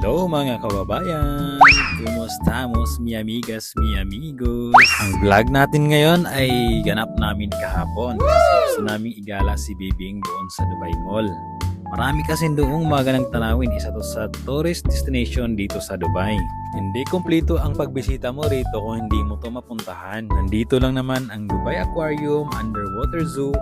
Hello mga kababayan! Kumustamos mi amigas, mi amigos? Ang vlog natin ngayon ay ganap namin kahapon kasi gusto namin igala si Bibing doon sa Dubai Mall. Marami kasi doong magandang tanawin, isa to sa tourist destination dito sa Dubai. Hindi kumpleto ang pagbisita mo rito kung hindi mo to mapuntahan. Nandito lang naman ang Dubai Aquarium, Underwater Zoo,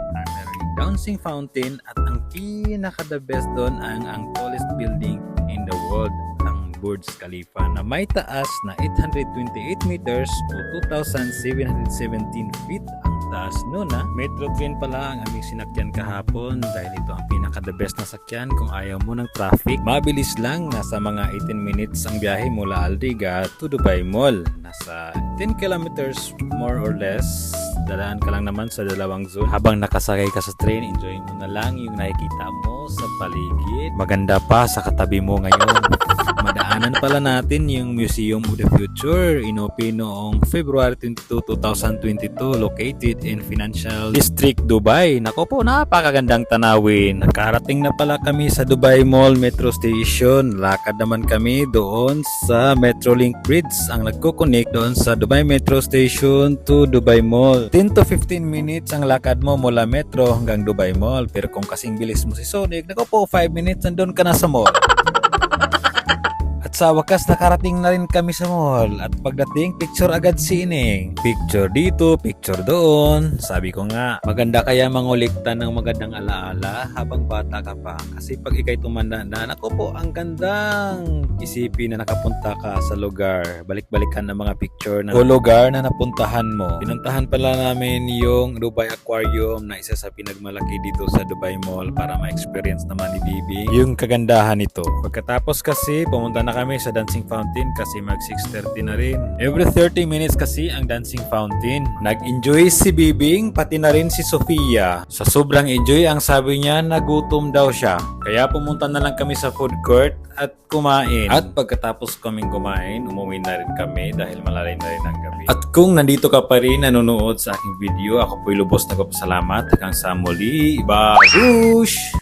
Dancing Fountain at ang pinaka-the best doon ang tallest building in the world, ang Burj Khalifa na may taas na 828 meters o 2,717 feet ang taas nun na. Metro train pala ang aming sinakyan kahapon dahil ito ang pinaka-the best na sakyan kung ayaw mo ng traffic. Mabilis lang, nasa mga 18 minutes ang biyahe mula Aldriga to Dubai Mall. Nasa 10 kilometers more or less. Dadaan ka lang naman sa dalawang zone. Habang nakasakay ka sa train, enjoy mo na lang yung nakikita mo sa paligid. Maganda pa sa katabi mo ngayon. Madaanan pala natin yung Museum of the Future. Inopen noong February 22, 2022. Located in Financial District, Dubai. Nako po, napakagandang tanawin. Nakarating na pala kami sa Dubai Mall Metro Station. Lakad naman kami doon sa Metrolink Bridge. Ang nagko-connect doon sa Dubai Metro Station to Dubai Mall. 10 to 15 minutes ang lakad mo mula Metro hanggang Dubai Mall. Pero kung kasing bilis mo si Sonic, nako po, 5 minutes nandun ka na sa mall. At sa wakas nakarating na rin kami sa mall at pagdating picture agad si Ining. Picture dito, picture doon. Sabi ko nga, maganda kaya mangulikta ng magandang alaala habang bata ka pa. Kasi pag ikay tumanda na, ako po, ang gandang isipin na nakapunta ka sa lugar. Balik-balikan ng mga picture o lugar na napuntahan mo. Pinuntahan pala namin yung Dubai Aquarium na isa sa pinagmalaki dito sa Dubai Mall para ma-experience naman ni Bibi yung kagandahan nito. Pagkatapos kasi, pumunta na kami sa Dancing Fountain kasi mag 6:30 na rin. Every 30 minutes kasi ang Dancing Fountain. Nag-enjoy si Bibing pati na rin si Sofia. Sa sobrang enjoy, ang sabi niya nagutom daw siya. Kaya pumunta na lang kami sa food court at kumain. At pagkatapos kaming kumain, umuwi na rin kami dahil malalim na rin ang gabi. At kung nandito ka pa rin nanonood sa aking video, ako po'y lubos na nagpapasalamat. Hanggang sa muli, babush!